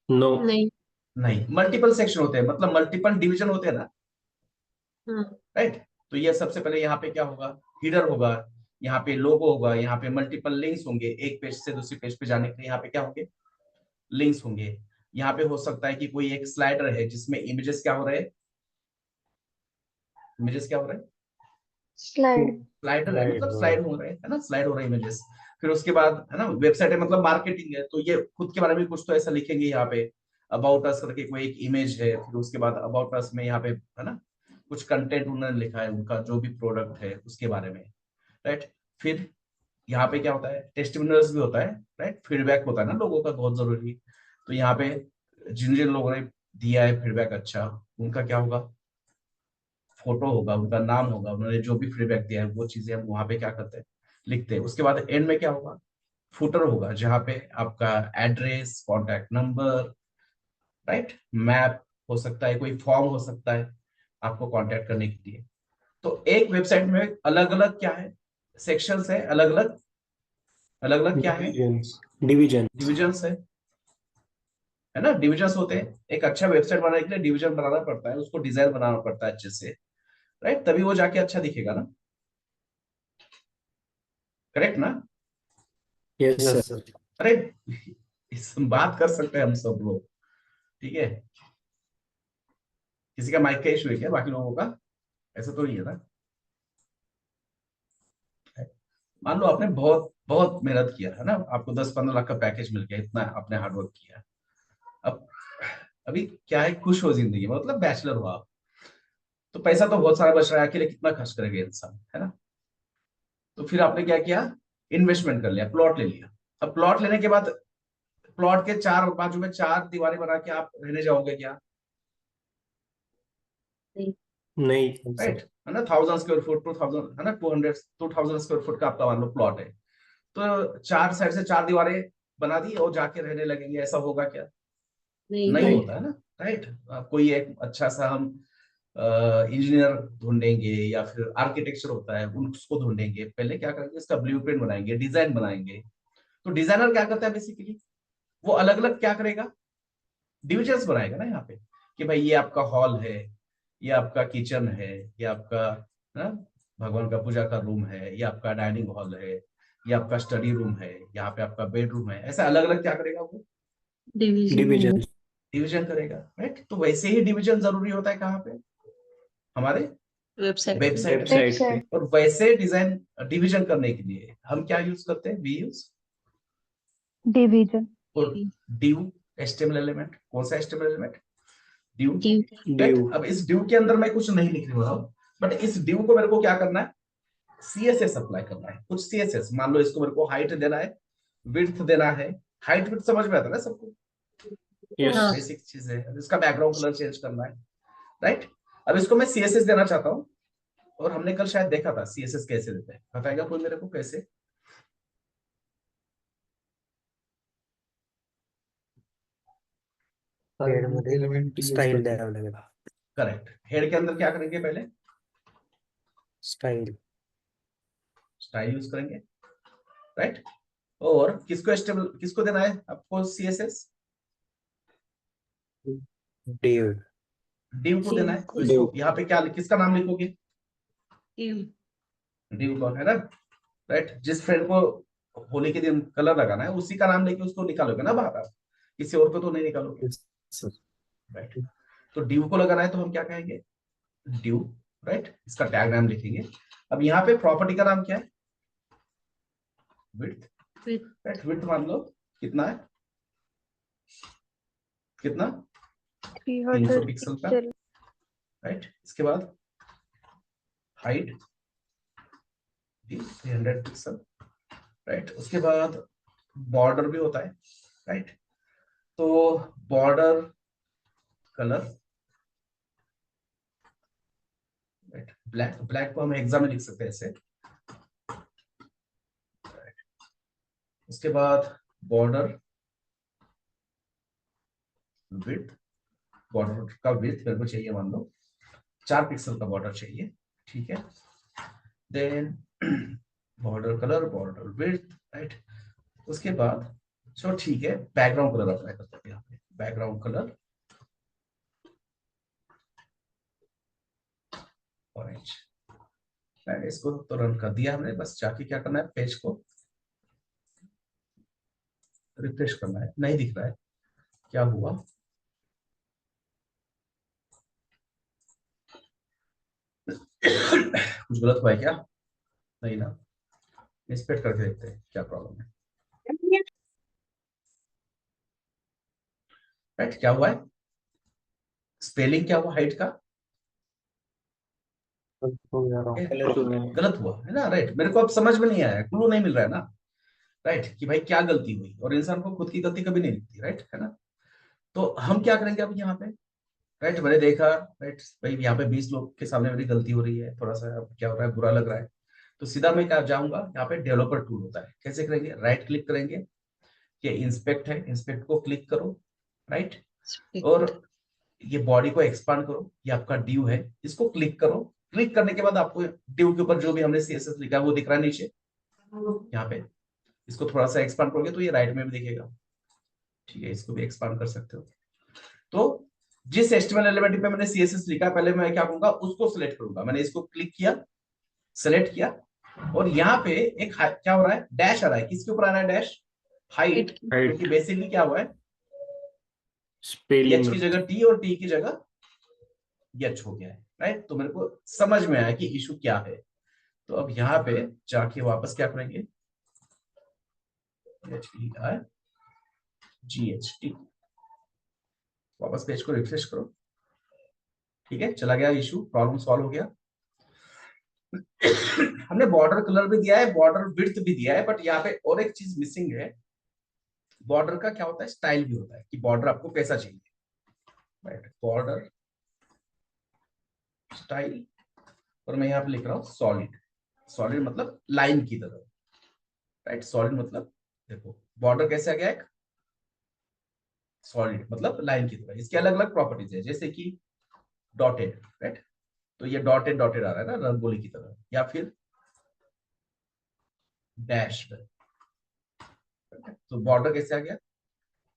नो नहीं। नहीं, मल्टीपल सेक्शन होते हैं, मतलब मल्टीपल डिवीजन होते हैं ना, हम्म, राइट। तो ये सबसे पहले यहाँ पे क्या होगा, हीडर होगा, यहाँ पे लोगो होगा, यहाँ पे मल्टीपल लिंक्स होंगे, एक पेज से दूसरी पेज पे जाने के लिए यहाँ पे क्या होंगे, लिंक्स होंगे। यहाँ पे हो सकता है कि कोई एक स्लाइडर है जिसमें इमेजेस क्या हो रहे हैं, इमेजेस क्या हो रहे हैं, Slide. स्लाइडर है, Slide मतलब हो स्लाइड रहा हो रहे हैं, है ना, स्लाइड हो रहे हैं इमेजेस। फिर उसके बाद है ना, वेबसाइट है मतलब मार्केटिंग है, तो ये खुद के बारे में कुछ तो ऐसा लिखेंगे यहाँ पे, अबाउट अस करके कोई एक इमेज है, फिर उसके बाद अबाउट अस में यहाँ पे है ना कुछ कंटेंट उन्होंने लिखा है, उनका जो भी प्रोडक्ट है उसके बारे में, राइट। फिर यहाँ पे क्या होता है, टेस्टिमोनियल्स भी होता है, राइट, फीडबैक होता है ना लोगों का, बहुत जरूरी। तो यहाँ पे जिन जिन लोगों ने दिया है फीडबैक अच्छा, उनका क्या होगा, फोटो होगा, उनका नाम होगा, उन्होंने जो भी फीडबैक दिया है वो चीजें हम वहां पे क्या करते हैं, लिखते हैं। उसके बाद एंड में क्या होगा, फुटर होगा, जहाँ पे आपका address, contact number, right, map हो सकता है, कोई फॉर्म हो सकता है आपको कांटेक्ट करने के लिए। तो एक वेबसाइट में अलग अलग क्या है, सेक्शंस है, अलग अलग, अलग अलग क्या है, डिवीजन डिविजन्स है ना, डिविजन्स होते हैं। एक अच्छा वेबसाइट बनाने के लिए डिवीजन बनाना पड़ता है, उसको डिजाइन बनाना पड़ता है अच्छे से, राइट, तभी वो जाके अच्छा दिखेगा ना, करेक्ट ना। यस सर अरे इस बात कर सकते हैं हम सब लोग, ठीक है। किसी का माइक का इशू है क्या बाकी लोगों का, ऐसा तो नहीं है ना। मान लो आपने बहुत बहुत मेहनत किया है ना, आपको 10-15 लाख का पैकेज मिल गया, इतना आपने हार्डवर्क किया। अब अभी क्या है, खुश हो जिंदगी में, मतलब बैचलर हो आप, तो पैसा तो बहुत सारा बच रहा है, अकेले कितना खर्च करेगा इंसान, है ना। तो फिर आपने क्या किया, इन्वेस्टमेंट कर लिया, प्लॉट ले लिया। अब प्लॉट लेने के बाद प्लॉट के चार बाजू में 4 दीवारें बना के आप रहने जाओगे क्या, नहीं राइट, सर है ना। 1000 स्क्वायर फुट, 2000, है ना, 2000 स्क्वायर फुट का आपका प्लॉट है, तो 4 साइड से 4 दीवारें बना दी और जाके रहने लगेंगे, ऐसा होगा क्या, नहीं होता है ना, राइट। कोई एक अच्छा सा हम इंजीनियर ढूंढेंगे या फिर आर्किटेक्चर होता है उसको ढूंढेंगे, पहले क्या करेंगे, इसका ब्लूप्रिंट बनाएंगे, डिजाइन बनाएंगे। तो डिजाइनर क्या करता है बेसिकली, वो अलग अलग क्या करेगा, डिविजन्स बनाएगा ना यहाँ पे, कि भाई ये आपका हॉल है, ये आपका किचन है, ये आपका ना भगवान का पूजा का रूम है, ये आपका डाइनिंग हॉल है, ये आपका स्टडी रूम है, यहाँ पे आपका बेडरूम है, ऐसा अलग अलग क्या करेगा वो, डिवीजन डिवीजन करेगा, राइट। तो वैसे ही डिवीजन जरूरी होता है कहाँ पे, हमारे Website. वेबसाइट वेबसाइट पे पे। और वैसे डिजाइन डिवीजन करने के लिए हम क्या यूज करते हैं, वी यूज डिवीजन और div HTML एलिमेंट। कौन सा HTML element, div, Div. Right. Div अब इस div के अंदर मैं कुछ नहीं लिखने वाला हूँ, बट इस div को मेरे को क्या करना है, CSS अप्लाई करना है, कुछ CSS। मान लो इसको मेरे को हाइट देना है, विड्थ देना है, हाइट विड्थ समझ में आता है ना सबको, यस हाँ। बेसिक चीज है। अब इसका बैकग्राउंड कलर चेंज करना है, राइट। अब इसको मैं CSS देना चाहता हूँ, और हमने कल शायद देखा था CSS कैसे देते हैं, बताएगा कोई मेरे को कैसे, हेड मध्ये एलिमेंट स्टाईल द्यावं लागेल करेक्ट। हेड के अंदर क्या करेंगे, पहले स्टाईल स्टाइल यूज करेंगे, राइट। और किसको HTML, किसको देना है आपको CSS, डिव div को देना है। तो div. इसको यहाँ पे क्या, किसका नाम लिखोगे, Div. div का, है ना। राइट। जिस फ्रेंड को होली के दिन कलर लगाना है उसी का नाम लेके उसको निकालोगे ना बाहर आप, किसी और को तो नहीं निकालोगे, Yes, sir. राइट। तो ड्यू को लगाना है तो हम क्या कहेंगे, ड्यू, राइट। इसका डायग्राम लिखेंगे। अब यहाँ पे प्रॉपर्टी का नाम क्या है, विड्थ, Width. राइट। विड्थ मान लो कितना है, कितना 300 पिक्सल का, पिक्सल। राइट। इसके बाद हाइट 300 पिक्सल, राइट। उसके बाद बॉर्डर भी होता है, राइट। तो border colour, right, black, black को हम एग्जाम में लिख सकते हैं ऐसे, right. उसके बाद बॉर्डर विड्थ, बॉर्डर का विड्थ मेरे को चाहिए मान लो 4 पिक्सल का बॉर्डर चाहिए, ठीक है। Then border colour, border width, right. उसके बाद चलो ठीक है, बैकग्राउंड कलर अप्लाई करते हैं यहाँ पे, बैकग्राउंड कलर ऑरेंज। मैंने इसको तो रन कर दिया हमने, बस जाके क्या करना है, पेज को रिफ्रेश करना है। नहीं दिख रहा है, क्या हुआ, कुछ गलत हुआ है क्या, नहीं ना, इंस्पेक्ट करके देखते हैं क्या प्रॉब्लम है, राइट। क्या हुआ है, स्पेलिंग क्या हुआ हाइट का, गलत हुआ है ना, राइट। मेरे को अब समझ में नहीं आया, क्लू नहीं मिल रहा है ना, राइट, कि भाई क्या गलती हुई, और इंसान को खुद की गलती कभी नहीं दिखती, राइट, है ना। तो हम क्या करेंगे अब यहाँ पे, राइट, मैंने देखा, राइट भाई यहाँ पे 20 लोग के सामने मेरी गलती हो रही है, थोड़ा सा अब क्या हो रहा है, बुरा लग रहा है। तो सीधा मैं क्या जाऊंगा, यहाँ पे डेवलपर टूल होता है, कैसे करेंगे, राइट क्लिक करेंगे, ये इंस्पेक्ट है, इंस्पेक्ट को क्लिक करो, राइट। और ये बॉडी को एक्सपांड करो, ये आपका ड्यू है, इसको क्लिक करो। क्लिक करने के बाद आपको ड्यू के ऊपर जो भी हमने सीएसएस लिखा है वो दिख रहा है नीचे, यहाँ पे। इसको थोड़ा सा एक्सपांड करोगे तो ये राइट में भी दिखेगा, ठीक है। इसको भी एक्सपांड कर सकते हो। तो जिस एचटीएमएल एलिमेंट पे मैंने सीएसएस लिखा, पहले मैं क्या करूंगा, उसको सिलेक्ट करूंगा। मैंने इसको क्लिक किया, सिलेक्ट किया, और यहाँ पे एक क्या हो रहा है, डैश आ रहा है, किसके ऊपर आ रहा है डैश, हाइट, क्योंकि बेसिकली क्या हुआ है, एच की जगह टी और टी की जगह एच हो गया है, राइट। तो मेरे को समझ में आया कि इशू क्या है। तो अब यहाँ पे जाके वापस क्या करेंगे, HEIGHT, वापस पेज को रिफ्रेश करो, ठीक है, चला गया इशू, प्रॉब्लम सॉल्व हो गया। हमने बॉर्डर कलर भी दिया है, बॉर्डर विड्थ भी दिया है, बट यहाँ पे और एक चीज मिसिंग है। बॉर्डर का क्या होता है, स्टाइल भी होता है, कि बॉर्डर आपको कैसा चाहिए, राइट। बॉर्डर स्टाइल, और मैं यहाँ पे लिख रहा हूँ सॉलिड। सॉलिड मतलब लाइन की तरह, राइट। सॉलिड मतलब देखो बॉर्डर कैसे आ गया, एक सॉलिड मतलब लाइन की तरह। इसके अलग अलग प्रॉपर्टीज है, जैसे कि डॉटेड, राइट। तो ये डॉटेड डॉटेड आ रहा है ना, रंगोली की तरह, या फिर डैश, तो बॉर्डर कैसे आ गया,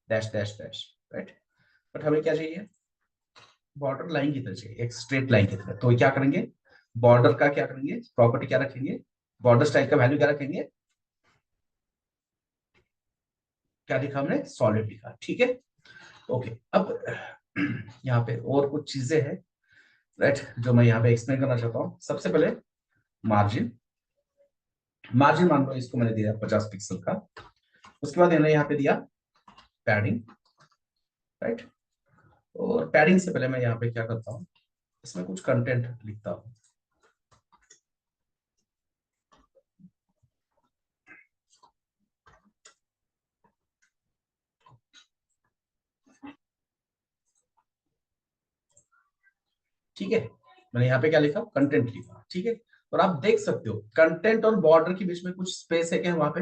dash dash dash, right. But हमें क्या चाहिए, बॉर्डर लाइन की तरह चाहिए, एक स्ट्रेट लाइन की तरह। तो क्या करेंगे, बॉर्डर का क्या करेंगे, प्रॉपर्टी क्या रखेंगे, बॉर्डर स्टाइल का वैल्यू क्या रखेंगे, क्या लिखा हमने, सॉलिड लिखा, ठीक है, ओके। अब यहाँ पे और कुछ चीजें हैं, राइट, जो मैं यहाँ पे एक्सप्लेन करना चाहता हूँ। सबसे पहले मार्जिन, मार्जिन मान लो इसको मैंने दिया 50 पिक्सल का। उसके बाद मैंने यहाँ पे दिया पैडिंग, राइट। और पैडिंग से पहले मैं यहाँ पे क्या करता हूँ, इसमें कुछ कंटेंट लिखता हूँ, ठीक है। मैंने यहाँ पे क्या लिखा, कंटेंट लिखा, ठीक है। और आप देख सकते हो कंटेंट और बॉर्डर के बीच में कुछ स्पेस है क्या वहां पे,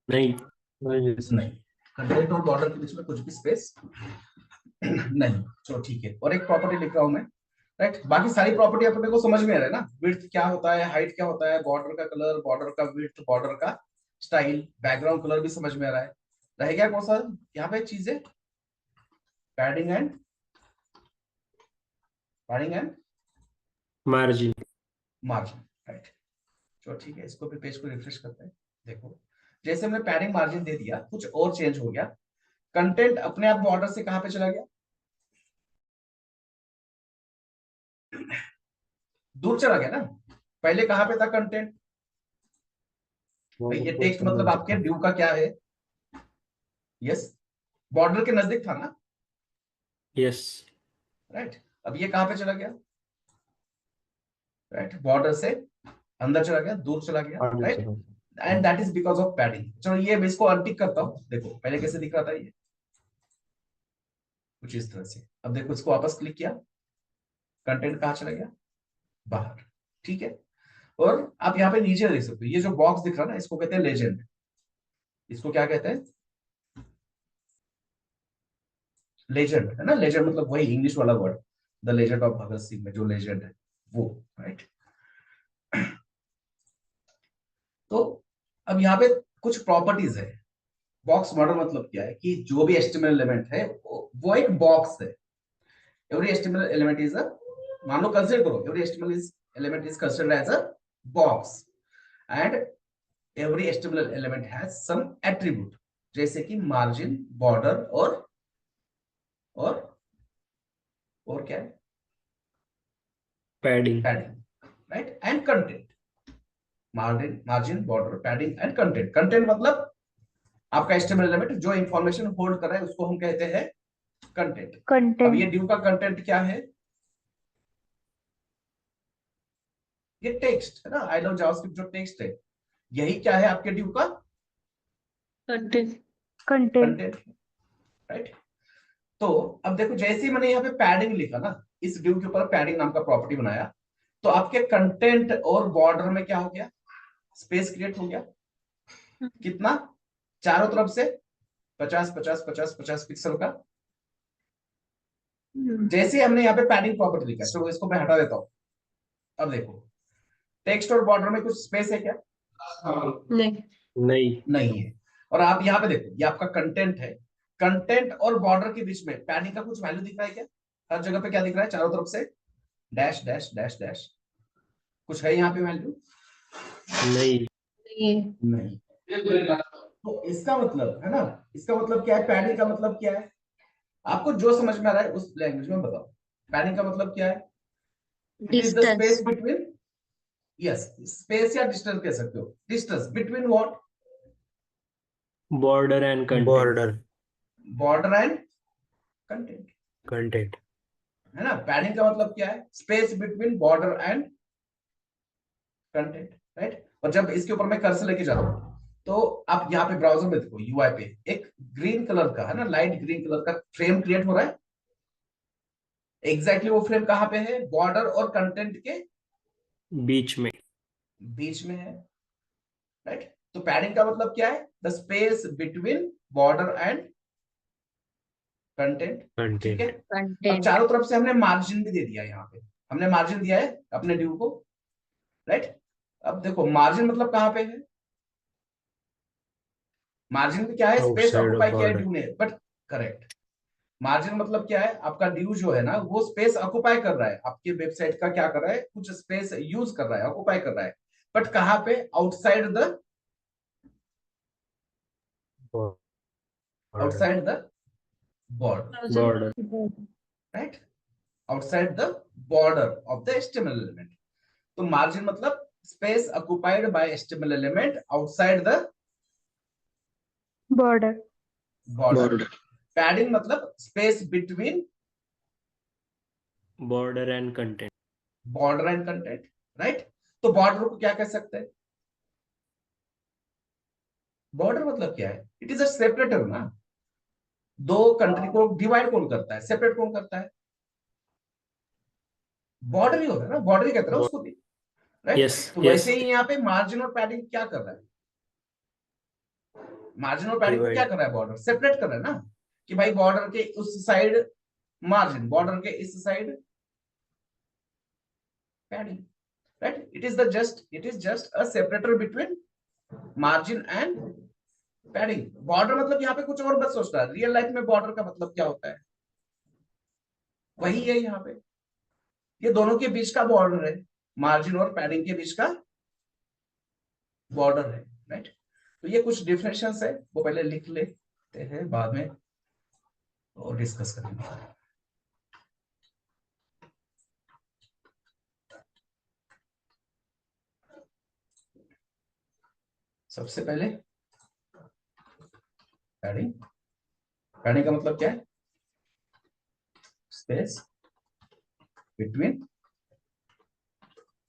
नहीं, नहीं, कंटेंट और बॉर्डर के बीच में कुछ भी स्पेस नहीं। चलो ठीक है, और एक प्रॉपर्टी लिख रहा हूं मैं, राइट। बाकी सारी प्रॉपर्टी अपने को समझ में आ रहा है ना, विड्थ क्या होता है, हाइट क्या होता है, बॉर्डर का कलर, बॉर्डर का विड्थ, बॉर्डर का स्टाइल, बैकग्राउंड कलर भी समझ में आ रहा है। रह गया कौन सा यहाँ पे चीजें, padding and margin. Margin, right. चलो ठीक है, इसको भी पेज को रिफ्रेश करते हैं। देखो जैसे हमने पैडिंग मार्जिन दे दिया, कुछ और चेंज हो गया, कंटेंट अपने आप बॉर्डर से कहां पे चला गया, दूर चला गया ना। पहले कहां पे था कंटेंट, भाई ये टेक्स्ट मतलब आपके ड्यू का क्या है, यस, बॉर्डर के नजदीक था ना, यस, राइट। अब ये कहां पे चला गया, राइट, बॉर्डर से अंदर चला गया, दूर चला गया, right, and that is because of padding. चलो ये मैं इसको अनटिक करता हूं, देखो पहले कैसे दिख रहा था ये, कुछ इस तरह से। अब देखो इसको वापस क्लिक किया, कंटेंट कहां चला गया, बाहर, ठीक है। और आप यहाँ पे नीचे देख सकते हो, ये जो बॉक्स दिख रहा है ना, इसको कहते हैं लेजेंड। इसको क्या कहते हैं, लेजेंड, है ना। लेजेंड मतलब वही इंग्लिश वाला word, the legend of Bhagat Singh में जो लेजेंड है वो, राइट। तो अब यहाँ पे कुछ प्रॉपर्टीज है। बॉक्स मॉडल मतलब क्या है कि जो भी एचटीएमएल एलिमेंट है वो एक बॉक्स है। Every HTML element is a, मान लो कंसीडर करो, every HTML element is considered as a box, and every HTML element has some attribute, जैसे कि मार्जिन, बॉर्डर और और क्या है, padding, padding, right, and content. Margin, border, padding and content. Content मतलब आपका एचटीएमएल एलिमेंट जो इंफॉर्मेशन होल्ड कर रहा है उसको हम कहते हैं कंटेंट। अब ये content, ड्यू का कंटेंट क्या है, ये टेक्स्ट है ना, आई लव जावास्क्रिप्ट जो टेक्स्ट है, यही क्या है आपके ड्यू का content, content, कंटेंट, राइट। तो अब देखो जैसे ही मैंने यहाँ पे पैडिंग लिखा ना, इस ड्यू के ऊपर पैडिंग नाम का प्रॉपर्टी बनाया, तो आपके कंटेंट और बॉर्डर में क्या हो गया, स्पेस क्रिएट हो गया। कितना, चारों तरफ से 50 50 50 50 पिक्सल का। जैसे हमने यहाँ पे पैडिंग प्रॉपर्टी लिखा है, चलो इसको मैं हटा देता हूँ। अब देखो टेक्स्ट और बॉर्डर में कुछ स्पेस है क्या, नहीं, नहीं, नहीं है। और आप यहाँ पे देखो, ये आपका कंटेंट है, कंटेंट और बॉर्डर के बीच में पैडिंग का कुछ वैल्यू दिख रहा है क्या, हर जगह पे क्या दिख रहा है, चारों तरफ से डैश डैश डैश डैश, कुछ है यहाँ पे वैल्यू, नहीं, नहीं। तो इसका मतलब है ना, इसका मतलब क्या है, पैडिंग का मतलब क्या है, आपको जो समझ में आ रहा है उस लैंग्वेज में बताओ। पैडिंग का मतलब क्या है, it is the distance, space between, yes, space या डिस्टेंस कह सकते हो, distance between what, border and content, border, border and content, content, है ना। पैडिंग का मतलब क्या है, space between border and content, right. और जब इसके ऊपर मैं कर्सर लेके जा रहा हूं, तो आप यहाँ पे ब्राउजर में देखो, यूआई पे एक ग्रीन कलर का, है ना, लाइट ग्रीन कलर का फ्रेम क्रिएट हो रहा है। एग्जैक्टली वो फ्रेम कहाँ पे है, बॉर्डर और कंटेंट के बीच में, बीच में है, राइट। तो पैडिंग का मतलब क्या है, the space between border and content, ठीक है। कंटेंट, अब content, चारों तरफ से हमने मार्जिन भी दे दिया, यहाँ पे हमने मार्जिन दिया है अपने ड्यू को, राइट। अब देखो मार्जिन मतलब कहां पे है, मार्जिन में क्या है, स्पेस आउटसाइड ऑफ ऑक्युपाई किया है बॉर्डर, ड्यू ने, बट करेक्ट। मार्जिन मतलब क्या है, आपका ड्यू जो है ना वो स्पेस ऑक्युपाई कर रहा है, आपके वेबसाइट का क्या कर रहा है, कुछ स्पेस यूज कर रहा है, ऑक्युपाई कर रहा है, बट कहां पे, outside the, border, outside the border, border, right, outside the border of the HTML element. तो मार्जिन मतलब space occupied by HTML element outside the border, border. Padding मतलब space between border and content, border and content, right. तो border को क्या कह सकते हैं, border मतलब क्या है, इट इज अ सेपरेटर ना, दो कंट्री को डिवाइड कौन करता है, सेपरेट कौन करता है, बॉर्डर ही होता है ना, बॉर्डर ही कहते हैं उसको भी, राइट। yes, तो yes, वैसे ही यहाँ पे मार्जिन और पैडिंग क्या कर रहा है, मार्जिन और पैडिंग को क्या डिवाइड, कर रहा है, बॉर्डर सेपरेट कर रहा है ना, कि भाई बॉर्डर के उस साइड मार्जिन, बॉर्डर के इस side padding, right. It is just a separator between margin and padding. Border मतलब यहाँ पे कुछ और मत सोचना, रियल लाइफ में बॉर्डर का मतलब क्या होता है, वही है यहाँ पे, ये दोनों के बीच का बॉर्डर है, मार्जिन और पैडिंग के बीच का बॉर्डर है, राइट। तो ये कुछ डिफरेंशियल्स है, वो पहले लिख लेते हैं, बाद में और डिस्कस करेंगे। सबसे पहले पैडिंग। पैडिंग का मतलब क्या है? Space between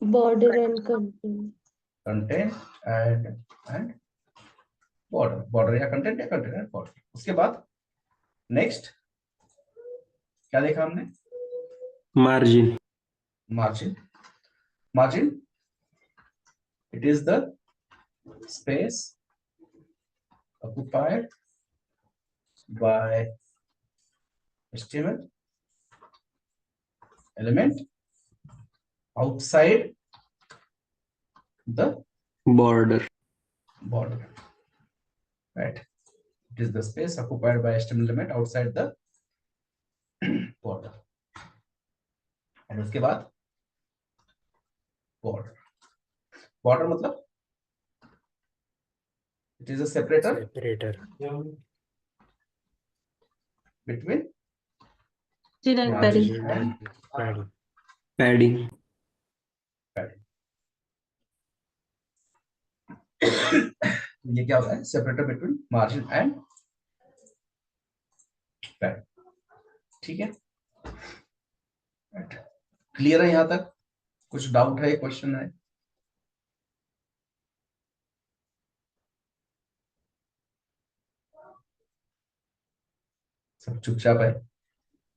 border and content, content and border. Border या कंटेंट एंड बॉर्डर। उसके बाद नेक्स्ट क्या देखा हमने? Margin. Margin. Margin, it is the space occupied by HTML element outside the border. border, right? It is the space occupied by HTML element outside the border. और उसके बाद border. Border मतलब it is a separator Separator. between margin and margin padding, and Padding. padding. padding. ये क्या होता है? Separator between margin and pad. ठीक है, क्लियर है यहां तक? कुछ डाउट है, क्वेश्चन है? सब चुपचाप है?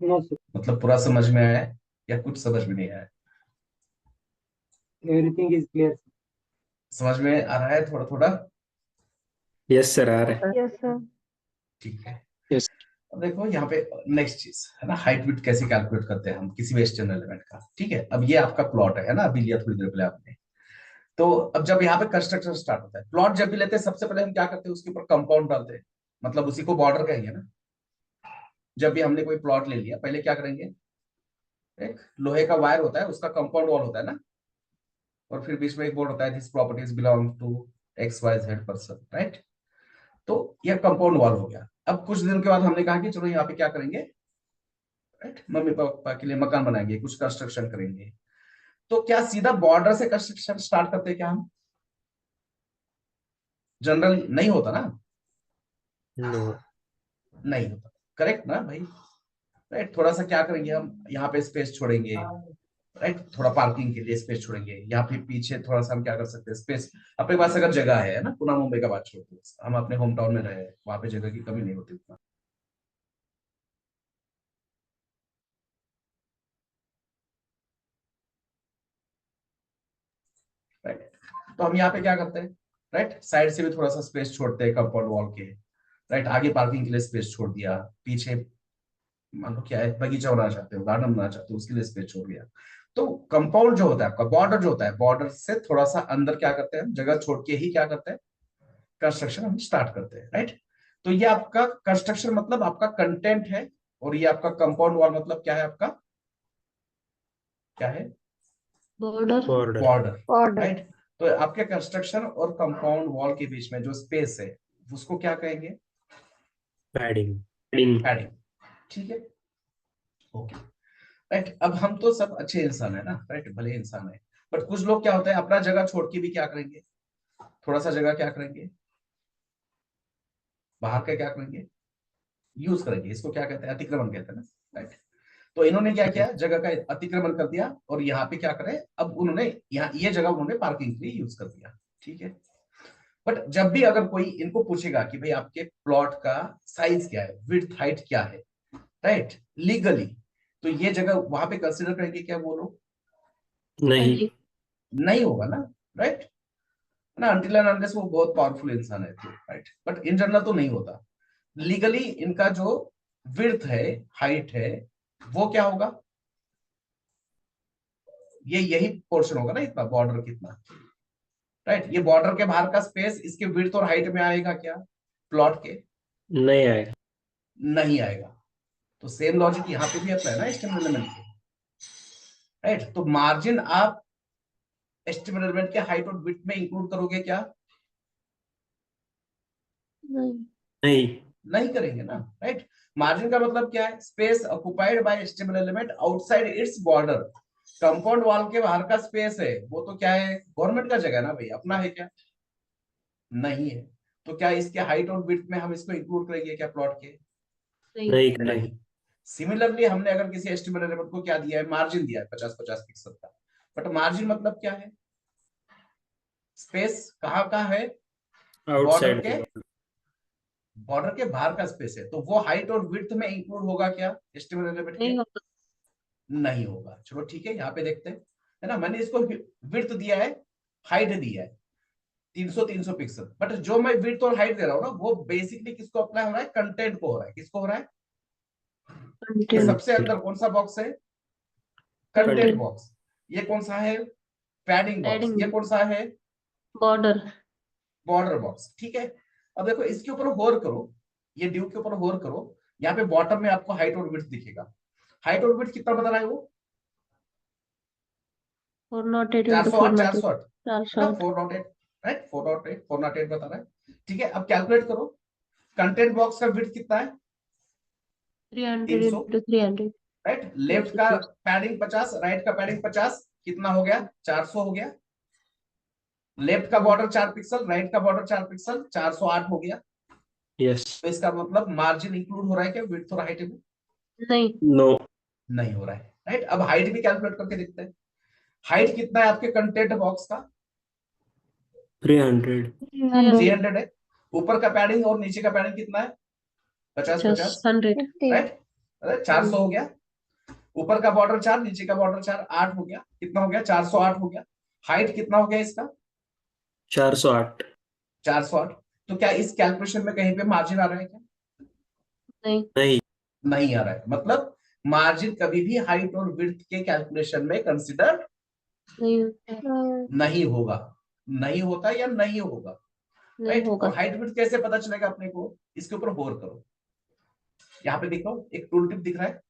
No, sir. मतलब पूरा समझ में आया है या कुछ समझ में नहीं आया? Everything is clear. समझ में आ रहा है थोड़ा थोड़ा? यस सर, आ रहा है। Yes, sir. ठीक है। Yes. अब देखो यहाँ पे नेक्स्ट चीज है ना, हाइट विड्थ कैसे कैलकुलेट करते हैं हम किसी भी एक्सटर्नल एलिमेंट का। ठीक है, अब ये आपका प्लॉट है ना, अभी लिया थोड़ी देर पहले आपने। तो अब जब यहाँ पे कंस्ट्रक्शन स्टार्ट होता है, प्लॉट जब भी लेते हैं सबसे पहले हम क्या करते हैं? उसके ऊपर कंपाउंड डालते हैं, मतलब उसी को बॉर्डर कहेंगे ना। जब भी हमने कोई प्लॉट ले लिया, पहले क्या करेंगे? एक लोहे का वायर होता है, उसका कंपाउंड वॉल होता है ना, और फिर बीच में एक बोर्ड होता है, this properties belong to XYZ person, right. तो यह कंपाउंड वॉल हो गया। अब कुछ दिन के बाद हमने कहा कि चलो यहाँ पे क्या करेंगे, राइट, मम्मी पापा के लिए मकान बनाएंगे, कुछ कंस्ट्रक्शन करेंगे। तो क्या सीधा बॉर्डर से कंस्ट्रक्शन स्टार्ट करते हैं क्या हम? जनरल नहीं होता ना, No. नहीं होता, करेक्ट ना भाई? राइट, थोड़ा सा क्या करेंगे हम, यहाँ पे स्पेस छोड़ेंगे, राइट, थोड़ा पार्किंग के लिए स्पेस छोड़ेंगे, यहाँ पे पीछे थोड़ा सा हम क्या कर सकते हैं, स्पेस अपने पास अगर जगह है ना। पुणे मुंबई का बात छोड़ते हैं, हम अपने होम टाउन में रहे, वहां पे जगह की कमी नहीं होती उतना। राइट, तो हम यहाँ पे क्या करते हैं, राइट, साइड से भी थोड़ा सा स्पेस छोड़ते हैं कंपाउंड वॉल के, राइट। आगे पार्किंग के लिए स्पेस छोड़ दिया, पीछे मान लो क्या है, बगीचा बनाना चाहते हो, गार्डन बनाना चाहते हो, उसके लिए स्पेस छोड़ दिया। तो कंपाउंड जो होता है आपका, बॉर्डर जो होता है, बॉर्डर से थोड़ा सा अंदर क्या करते हैं, जगह छोड़ के ही क्या करते हैं, कंस्ट्रक्शन हम स्टार्ट करते हैं, राइट। तो ये आपका कंस्ट्रक्शन मतलब आपका कंटेंट है, और ये आपका कंपाउंड वॉल मतलब क्या है आपका, क्या है? border, Border. Border, Order. Right. तो आपके कंस्ट्रक्शन और कंपाउंड वॉल के बीच में जो स्पेस है उसको क्या कहेंगे? Padding. padding. पैडिंग। ठीक है, ओके, राइट। अब हम तो सब अच्छे इंसान है ना, राइट, भले इंसान है, बट कुछ लोग क्या होता है, अपना जगह छोड़ के भी क्या करेंगे, थोड़ा सा जगह क्या करेंगे, बाहर का क्या करेंगे, यूज करेंगे। इसको क्या कहते हैं? अतिक्रमण कहते हैं ना, राइट। तो इन्होंने क्या किया, जगह का अतिक्रमण कर दिया, और यहाँ पे क्या करे, अब उन्होंने यहाँ ये जगह उन्होंने पार्किंग के लिए यूज कर दिया। ठीक है, बट जब भी अगर कोई इनको पूछेगा कि भाई आपके प्लॉट का साइज क्या है, विड्थ हाइट क्या है, राइट, लीगली, तो ये जगह वहां पे कंसिडर करेंगे क्या वो लोग? नहीं। नहीं होगा ना, राइट ना, अनटिल एंड अनलेस वो बहुत पावरफुल इंसान है तो, राइट। बट इन जनरल तो नहीं होता। लीगली इनका जो विड्थ है, हाइट है, वो क्या होगा, ये यही पोर्शन होगा ना, इतना बॉर्डर कितना, राइट। ये बॉर्डर के बाहर का स्पेस इसके विड्थ और हाइट में आएगा क्या, प्लॉट के? नहीं आएगा। नहीं आएगा। तो सेम लॉजिक यहाँ पे भी अप्लाई है ना एस्टिमेट एलिमेंट के, राइट। तो मार्जिन आप एस्टिमेट एलिमेंट के हाइट और विड्थ में इंक्लूड करोगे क्या? नहीं नहीं नहीं करेंगे ना, राइट। मार्जिन का मतलब क्या है? Space occupied bye stable element outside its border. Compound wall के बाहर का स्पेस है, वो तो क्या है? गवर्नमेंट का जगह है ना भाई, अपना है क्या? नहीं है। तो क्या इसके हाइट और विड्थ में हम इसको इंक्लूड करेंगे क्या प्लॉट के? नहीं नहीं नहीं। करेंगे। सिमिलरली हमने अगर किसी एस्टिमेट एलिमेंट को क्या दिया है? मार्जिन दिया है 50-50 पिक्सल का। बट मार्जिन मतलब क्या है? स्पेस कहाँ का है? आउटसाइड बॉर्डर के बाहर का स्पेस है, तो वो हाइट और विड्थ में इंक्लूड होगा क्या एस्टिमेट एलिमेंट के? नहीं होगा। नहीं होगा। चलो ठीक है, यहाँ पे देखते हैं, है ना। मैंने इसको विड्थ दिया है, हाइट दिया है 300 पिक्सल, बट जो मैं विड्थ और हाइट दे रहा हूँ ना, वो बेसिकली किसको अप्लाई हो रहा है? कंटेंट को हो रहा है। किसको हो रहा है? ये कंटेंट सबसे अंदर कौन सा बॉक्स है? Content content box. ये कौन सा है? Padding box. पैडिंग ये कौन सा है? Border border box. ठीक है। अब देखो इसके ऊपर होर करो, ये ड्यू के ऊपर होर करो, यहाँ पे बॉटम में आपको हाइट और विड्थ दिखेगा। हाइट और विड्थ कितना बता रहा है वो? 408 into 408, 408 408 है ना, 408, राइट। 408 बता रहा है। ठीक है, अब कैलकुलेट करो, कंटेंट बॉक्स का विड्थ कितना है? 300 300, into 300 राइट। लेफ्ट का पैडिंग 50, राइट का पैडिंग 50, कितना हो गया? 400 हो गया। लेफ्ट का बॉर्डर 4 पिक्सल, राइट का बॉर्डर 4 पिक्सल, 408 हो गया। यस तो इसका मतलब मार्जिन इंक्लूड हो रहा है क्या विड्थ और हाइट में? नहीं नो नहीं हो रहा है, राइट। अब हाइट भी कैलकुलेट करके देखते हैं। हाइट कितना है आपके कंटेंट बॉक्स का? 300 100, 300 है। ऊपर का पैडिंग और नीचे का पैडिंग कितना है? 50-50, 100 50, राइट। 400 हो गया। ऊपर का बॉर्डर 4, नीचे का बॉर्डर 4, 8 हो गया। कितना हो गया? 408 हो गया। हाइट कितना हो गया इसका? 408 408। तो क्या इस कैलकुलेशन में कहीं पे मार्जिन आ रहा है क्या? नहीं नहीं नहीं आ रहा है। मतलब मार्जिन कभी भी हाइट और विड्थ के कैलकुलेशन में कंसिडर नहीं होता नहीं होगा। नहीं होता या नहीं होगा, नहीं राइट। होगा और हाइट विड्थ कैसे पता चलेगा अपने को? इसके ऊपर गौर करो। यहाँ पे देखो एक टूल टिप दिख रहा है,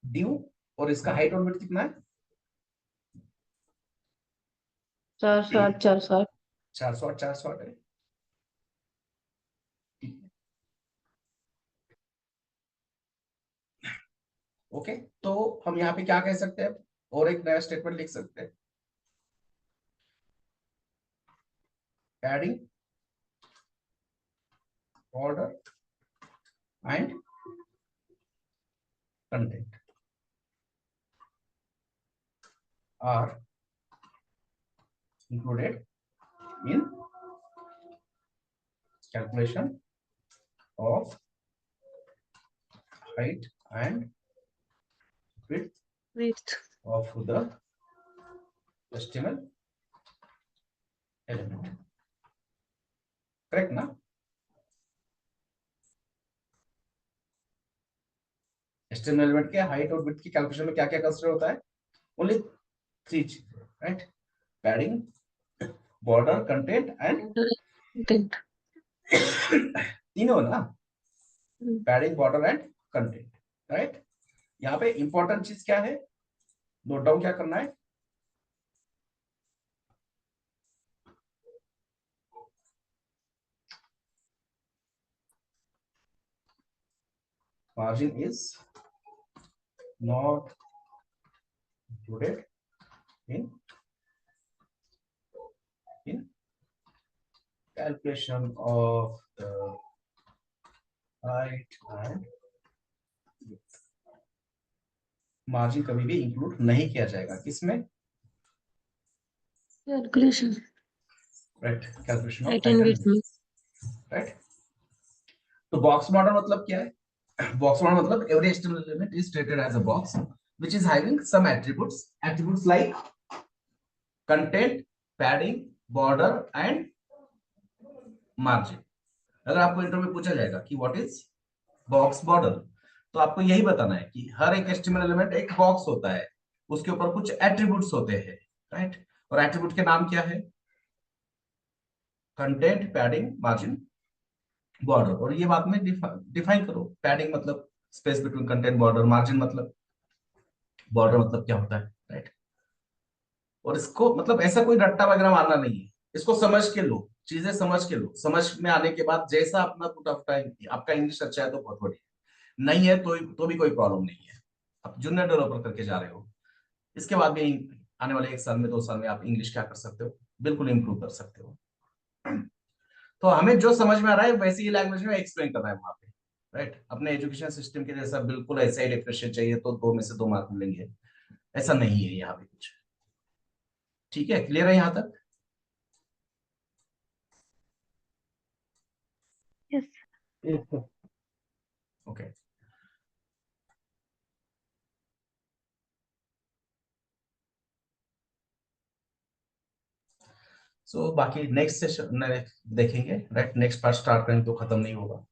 ड्यू, और इसका हाइट और विड्थ कितना है? 460 460 408, 408 है। ठीक है, ओके। तो हम यहाँ पे क्या कह सकते हैं? और एक नया स्टेटमेंट लिख सकते हैं, padding, border and content are included in calculation of height and width width of the decimal element. Correct ना? decimal element के हाइट और विड्थ की कैलकुलेशन में क्या क्या कंसीडर होता है? ओनली 3 चीजें, right. Padding, border, content and content तीनों ना, padding, border and content, right. यहाँ पे इंपॉर्टेंट चीज क्या है? नोट डाउन क्या करना है? margin is not included in calculation of the height and width. Margin कभी भी इंक्लूड नहीं किया जाएगा किसमें? calculation right, calculation of height height and and width में विड्थ, राइट। तो बॉक्स मॉडल मतलब क्या है? बॉक्स मॉडल मतलब every external element is treated as a box which is having some attributes like content, padding, border and margin. अगर आपको interview में पूछा जाएगा कि व्हाट इज बॉक्स मॉडल, तो आपको यही बताना है कि हर एक एस्टिमेट एलिमेंट एक बॉक्स होता है, उसके ऊपर कुछ एट्रीब्यूट्स होते हैं, राइट। और एट्रीब्यूट के नाम क्या है? Content, padding, margin, border. और ये बात में डिफाइन करो, पैडिंग मतलब space between content border, margin मतलब बॉर्डर मतलब क्या होता है, राइट। और इसको मतलब ऐसा कोई रट्टा वगैरह मारना नहीं है, इसको समझ के लो चीजें समझ के लो, समझ में आने के बाद जैसा अपना पुट ऑफ टाइम, आपका इंग्लिश अच्छा है तो बहुत बढ़िया, नहीं है तो भी कोई प्रॉब्लम नहीं है। आप जूनियर डेवलपर करके जा रहे हो, इसके बाद भी आने वाले 1 साल में 2 साल में आप इंग्लिश क्या कर सकते हो, बिल्कुल इंप्रूव कर सकते हो। तो हमें जो समझ में आ रहा है वैसी ही लैंग्वेज में एक्सप्लेन करना है वहां पे, राइट। अपने एजुकेशन सिस्टम के जैसा बिल्कुल ऐसा ही डेफिनेशन चाहिए तो 2 में से 2 मार्क मिलेंगे, ऐसा नहीं है यहाँ पे कुछ। ठीक है, क्लियर है यहाँ तक? Yes. Yes, sir. ओके। सो बाकी नेक्स्ट सेशन देखेंगे, राइट। नेक्स्ट पार्ट स्टार्ट करेंगे तो खत्म नहीं होगा।